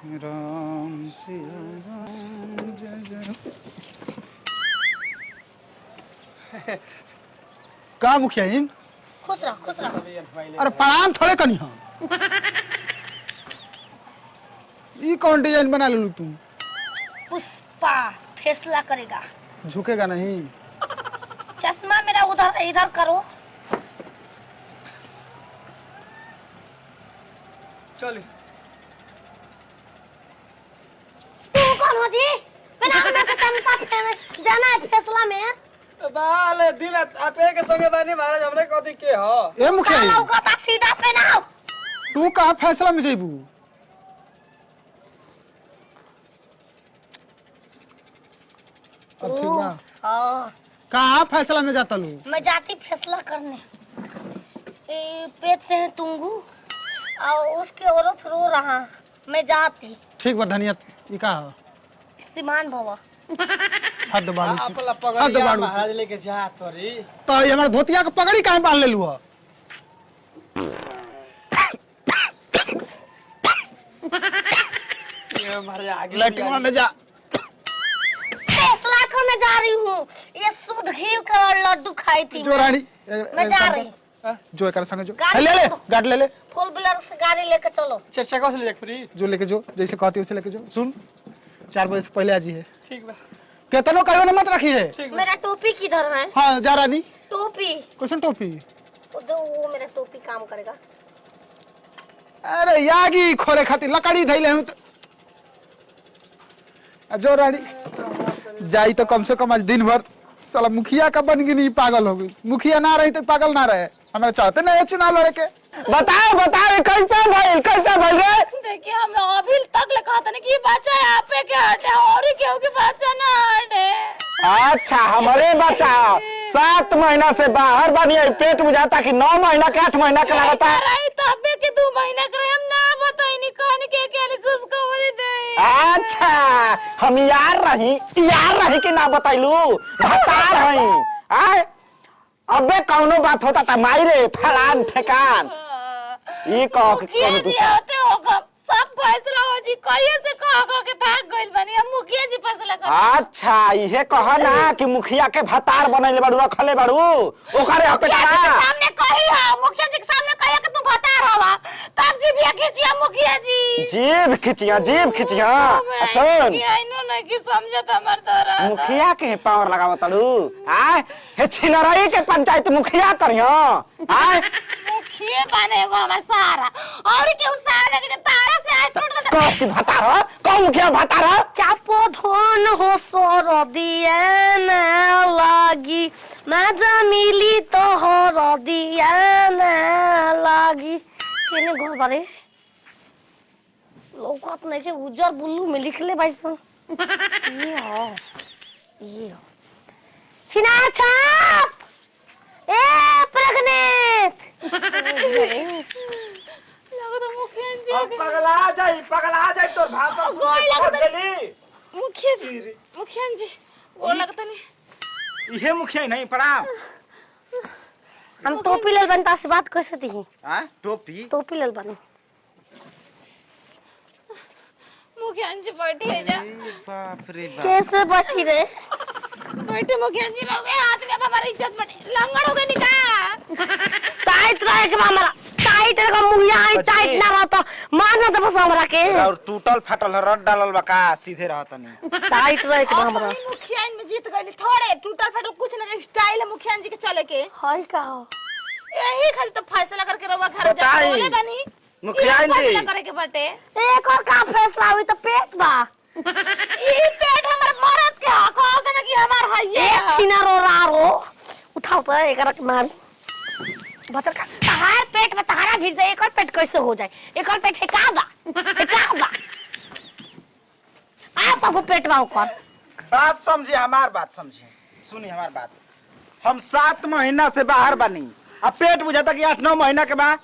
राम सिया राम जय जय। का मुखिया जी? खुश रहो खुश रहो। अरे प्रणाम थोड़े कनी हम। ये कौन डिजाइन बना ले तुम? पुष्पा फैसला करेगा। झुकेगा नहीं। चश्मा मेरा उधर इधर करो। चल तू कौन हो जी? बिना में से तुम साथ जाना है फैसला में। बाल दिन आपे के संगे बानी महाराज हमरे कथि के हो ए मुखिया जी, काला का सीधा पहनाओ। तू कहाँ फैसला में जेबू? अब ठीक बा। हाँ कहाँ फैसला में जाता लू? मैं जाती फैसला करने। पेट से है तुंगू और उसके औरत रो रहा। मैं जाती। ठीक बा धनिया। ये का इस्तेमाल भवा। हद बाड़ू आपला हद पगड़िया बाड़ू। महाराज लेके जात परी तो ये हमारे धोतिया के पगड़ी कहाँ बांध ले लू? ये महाराज आगे लैट्रिन में जा। फैसला करने जा रही हूँ। ये शुद्ध घी का लड्डू खाई थी जो रानी मैं जा रही। जो कर संगे जो गाड़ी ले ले ले लो। गाड़ी ले ले फोर व्हीलर से गाड़ी लेकर चलो। चर्चा कौन से ले परी जो लेके जो जैसे कहती वैसे लेके जो। सुन 4 बजे से पहले आ जी है। ठीक बा केतनो कहियो ना मत रखी है। ठीक बा मेरा टोपी किधर है? हाँ जा रानी। टोपी क्वेश्चन टोपी। वो मेरा टोपी काम करेगा। अरे यागी खोरे खातिर लकड़ी धैले हम तो। जो रानी जाई तो कम से कम आज दिन भर। साला मुखिया का बन गई पागल हो गई। मुखिया ना रही तो पागल ना रहे। हमारे चाहते नहीं चुनाव लड़े के। बताओ बताओ कैसा भइल रे देखिए हम अभी तक ले कहते हैं कि बच्चा यहाँ पे के हटे और केहू के बच्चा ना हटे। अच्छा हमारे बच्चा 7 महीना से बाहर बनी है पेट बुझाता कि 9 महीना के 8 महीना के लगता है रही तबे के 2 महीना करे हम ना बताई नहीं कौन के खुश खबर दे। अच्छा हम यार रही कि ना बताइलू भतार हई आय अबे कौनो बात होता था माई रे फलान ठेकान ये कह के मुखिया जी होते हो कब सब फैसला हो जी कहिए से कह के भाग गइल बनी हम मुखिया जी फैसला कर। अच्छा इहे कह ना कि मुखिया के भतार बनैले बाड़ू रखले बाड़ू ओकरे हपेटारा सामने कही हां मुखिया जी के सामने कहिए कि तू भतार हवा तब जीभिया खींचिया मुखिया जी। जीभ खिचिया अच्छा इनो नहीं कि समझत हमर तरह मुखिया के पावर लगावत ताड़ू आय हे छिनरई के पंचायत मुखिया करियो आय मुखिया बने गो हमर सारा और के उसारे के तारा से आए टूट गए। कह की भतार कौ मुखिया भतार चापो धन हो सोर दिए न लागी मजा मिली तो हो दिए न लागी केने घर बारे लोकत नहीं के उजर बुल्लू में लिखले भाईसन ये हो छिना छाप ए प्रेग्नेंट लगो तो मुखिया जी पगला जाई तोर भाषा गोई लगत देली मुखिया जी वो लगता नहीं इहे मुखिया नहीं प्रणाम हम टोपी लेल बनता से बात कर सकती हैं। हां टोपी लेल बनो मुखिया जी बैठी है जा बाप रे बाप कैसे बैठी रे बैठे मुखिया जी रहो हाथ में हमारी इज्जत मत लंगड़ हो गई निका टाइट रहे के हमारा टाइट रहे मुखिया आई टाइट ना रहता मारना तो बस हमरा के और टूटल फाटल रड डालल बा का सीधे रहतनी टाइट रहे के हमरा मुखिया में जीत गई थोड़े टूटल फटल कुछ ना स्टाइल है मुखिया जी के चले के हाय का हो यही खाली तो फैसला करके रवा घर जा बताई। बोले बनी मुखिया जी फैसला करे के बाटे एक और का फैसला हुई तो पेट बा ई पेट हमर मरद के हक हो ना कि हमार हइए एक छिना रो उठाओ तो एक रख मार बतर का तहार पेट में तहारा भीड़ दे एक और पेट कैसे हो जाए एक और पेट है का बा आप को पेट बा ओकर बात समझिए हमार बात समझिए सुनिए हमार बात हम 7 महीना से बाहर बनी अब पेट बुझाता कि 8-9 महीना के बाद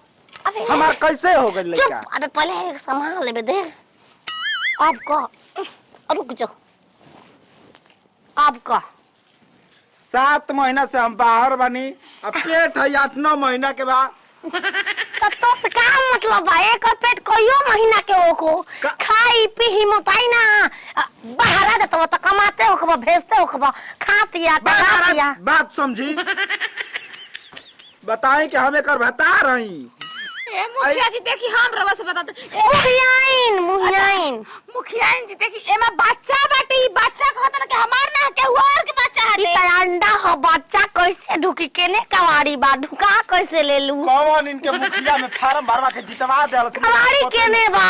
अबे हमार कैसे हो गई चुप लड़का अबे पहले संभाल ले दे आपको रुक जाओ आपका 7 महीना से हम बाहर बनी अब पेट है 8-9 महीना के बाद तो से का मतलब बा एक पेट कईयो महीना के ओको खाई पी मोताई ना बाहर दे तो कमाते हो भेजते हो खातिया खातिया बात समझी बताएं कि हम एकर बता रही ए मुखिया जी देखी हम रवा से बता मुहियाइन मुखिया जी देखी एमा बच्चा बाटे ई बच्चा कहत ना कि हमार ना के और के बच्चा हटे ई अंडा हो बच्चा कैसे ढुकी केने कवाड़ी बा ढुका कैसे ले लू कौन इनके मुखिया में फार्म भरवा के जितवा देल कवाड़ी केने बा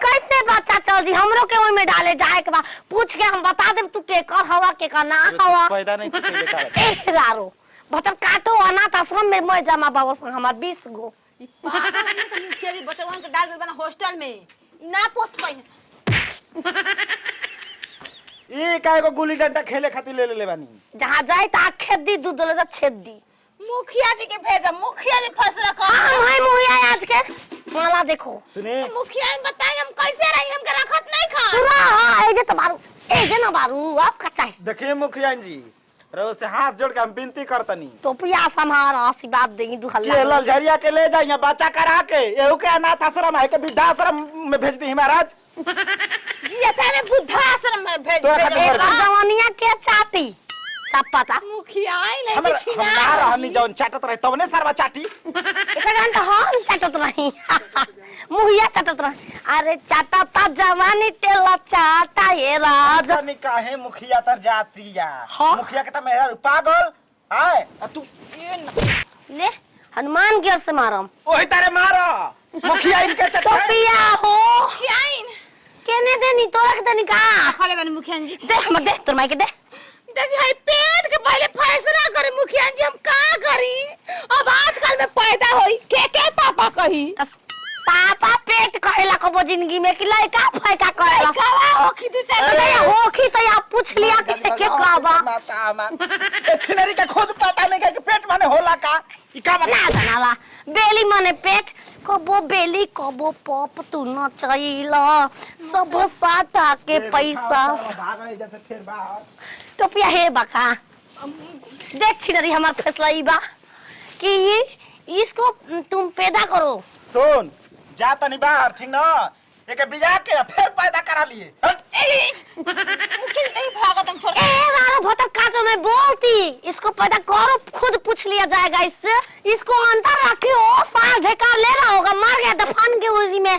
कैसे बच्चा चल जी हमरो के ओइ में डाले जाए के बा पूछ के हम बता देब तू के कर हवा के का ना हवा पैदा नहीं कुछ बेकार ए रारो बतर काटो अनाथ आश्रम में मैं जमा बाबा हमार 20 गो ई पागल हमने तो मुखिया जी बच्चवन के डाल दे बना हॉस्टल में ई ना पोस पाई ई काय को गुल्ली डंडा खेले खातिर ले बानी जहां जाए ता खेत दी दूध ले छेद दी मुखिया जी के भेजा मुखिया जी फैसला कर हां मुहिया आज के माला देखो सुने मुखिया जी बताएं हम कैसे रही हमके रखत नहीं खा पूरा हां ए जे तो बारू ए जे ना बारू आप का चाहे देखिए मुखिया जी रो से हाथ जोड़ के हम विनती करतनी टोपिया संभार आशीर्वाद देगी दू के हल्ला ललझरिया के ले जाइए बच्चा करा के एहू के अनाथ आश्रम है के वृद्धाश्रम में भेज दी महाराज जी आता में बुद्धा आश्रम में भेज तो खातिर ए बड़ा। जवानिया के चाटी सब पता मुखिया आई ले हम छिना ना रहनी जौन चाटत रहे तबने सरवा चाटी एकरा तो हम चाटत रही मुहिया चाटत रही अरे चाटता जवानी तेला चाटा ये राज जानी काहे मुखिया तर जातिया हाँ। मुखिया के त मेहरा पागल आए तू ले हनुमान गिर से मारम ओही तारे मारो मुखिया इनके चटा टोपिया हो मुखिया आई केने देनी तोरा के देनी का खाले बने मुखिया जी दे हम दे तोर माई के दे देखी हाई पेट के पहले फैसला करे मुखिया जी हम का करी अब आजकल में पैदा होई के पापा कही पापा पेट कहेला कबो जिंदगी में कि लड़का फैका कहेला कवा होखी दू चार अरे होखी तो आप पूछ लिया कि के कहबा माता मा ए छिनरी के खुद पता नहीं कि पेट माने होला का ई का बता ना जनाला बेली माने पेट कबो बेली कबो पप तू न चइला सब साटा के पैसा भाग रही जैसे फिर बाहर टोपिया हे बका देख छिनरी हमार फैसला ई बा कि इसको तुम पैदा करो सुन जा तनी बाहर ठीक ना एके बिजा के फिर पैदा करा लिए मुखिया नहीं भागा तुम छोड़ ए मारो भतर काटो मैं बोलती इसको पैदा करो खुद पूछ लिया जाएगा इससे इसको अंदर रखियो साल ढेकार ले रहा होगा मर गया दफन के उसी में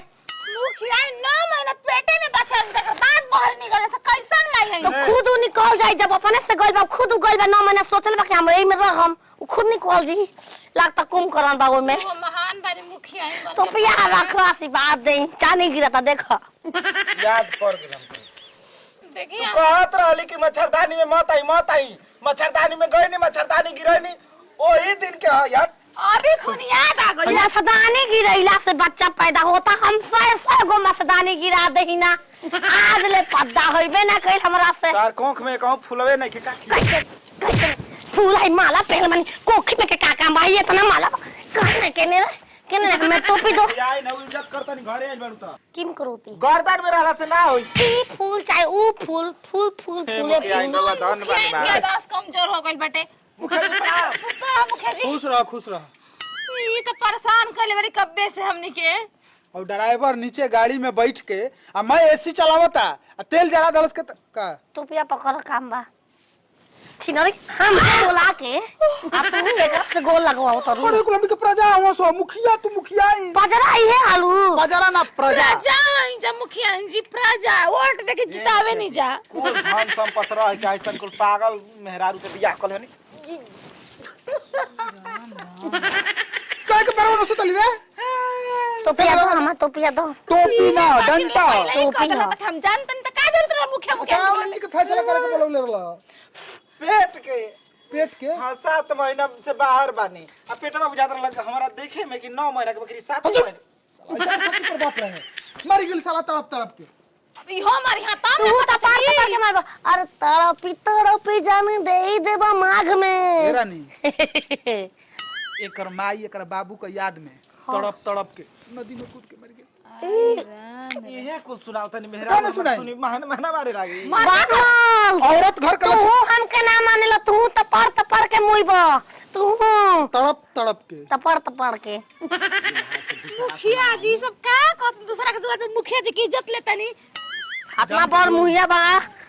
मुखिया 9 महीना पेटे में बच्चा तक बात बाहर निकले से कैसन लाई है तो खुद उ निकल जाए जब अपने से गइल बा खुद उ गइल बा 9 महीना सोचल बा कि हम एही में रहम उ खुद निकल जी लगता कुंभकर्ण बाबू में वो महान बारी मुखिया है तो पिया रखो आशीर्वाद दे चानी गिरता देखो याद पड़ गेल हमको देखिए तू कहत रहली कि मच्छरदानी में मत आई मच्छरदानी में गई नहीं मच्छरदानी गिरई नहीं ओही दिन के ह यार अभी खून याद आ गई मसदानी गिरैला से बच्चा पैदा होता हम 100 गो मसदानी गिरा देही ना आज ले पद्दा होइबे ना कइल हमरा से तार कोंख में कहूं फुलवे नहीं के का कैसे कैसे फूल है माला पहले मनी कोखी में के काका भाई इतना माला कहने केने रे मैं टोपी दो याई न इज्जत करता नहीं घरे आज बड़ू त किम करोती गर्दन में रहला से ना होई ई फूल चाहे ऊ फूल फूल फूल फूले मुखिया फूल इनका धन मुखिया बानी के दास कमजोर हो गइल बेटे मुखिया जी प्रणाम। पुतला मुखिया जी खुश रह ये तो परेशान कर ले बड़ी कब्बे से हमनी के और ड्राइवर नीचे गाड़ी में बैठ के आ मैं एसी चलावता आ तेल जला दलस के का टोपिया पकड़ काम बा छिनरी हम बोला के आप तू एकरा से गोल लगवाओ तो अरे कुल हमके प्रजा हुआ सो मुखिया तू मुखिया ही बजरा ही है आलू बजारा ना प्रजा प्रजा जब मुखिया जी प्रजा वोट देके जितावे नहीं जा कुल धन संपत्ति रह चाहे सन कुल पागल मेहरारू से बियाह कर लेनी का के बरवा सुतली रे टोपिया दो हम टोपिया दो टोपी ना डंडा टोपी ना हम जानतन त का जरूरत रहा मुखिया मुखिया क्या वाला के फैसला करे के बोलले रहला पेट के हाँ 7 महीना से बाहर बानी अब पेटवा बुझात रहल हमारा देखे में कि 9 महीना के बकरी 7 महीना ऐसा सच्ची पर बाप रहे मर गेल साला तड़प के इहो हमारी हां ताम तू तो पार के मारबा अरे तड़पी जाने दे देबा माघ में रानी एकर माई एकर बाबू के याद में तड़प के नदी में कूद के मर गेल इहे कुछ सुनाओ तनी मेहरारू सुनी महना मारे लागी पागल औरत घर तू का हमके ना मानेला तू तपर के मुइबा तू तड़प के तपर के मुखिया जी सब का कहत दूसरा के द्वार पे मुखिया जी की इज्जत लेता नहीं। अपना बड़ मुहिया बा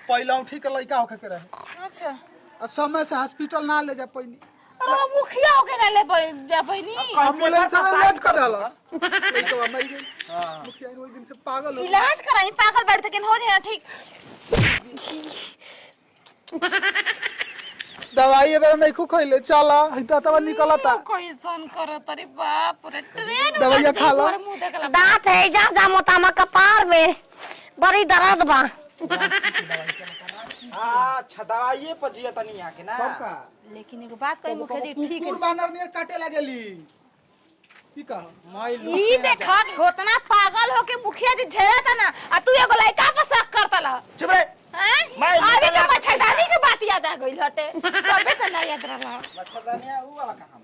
पहला उठी के लड़का होके के रहे अच्छा आ समय से हॉस्पिटल ना ले जा पैनी अरे मुखिया हो के ना ले जा पैनी। एम्बुलेंस में लेट कर डाला लड़का मर गई। मुखिया ओइ दिन से पागल हो इलाज कराई पागल बैठते के हो जाए ठीक। दवाई एबे नहीं खु खइले चला हिता तब निकलता कैसन करत अरे बाप रे ट्रेन दवाइया खा लो। मुंह देखला दांत है जा जा मोटामा कपार में बड़ी दर्द बा। अच्छा दवाइए पर जिया तनी आके ना सबका लेकिन एगो बात कही मुखिया जी ठीक है कुकुर बानर ने काटे लागेली की कहा ई देखा होतना पागल हो के मुखिया जी झेलता ना आ तू एगो लड़का पर शक करता ला चुप रे हैं मैं अभी के निकला- मच्छरदानी के बात याद आ गइल हटे कबे से ना याद रहला मच्छरदानिया ऊ वाला कहां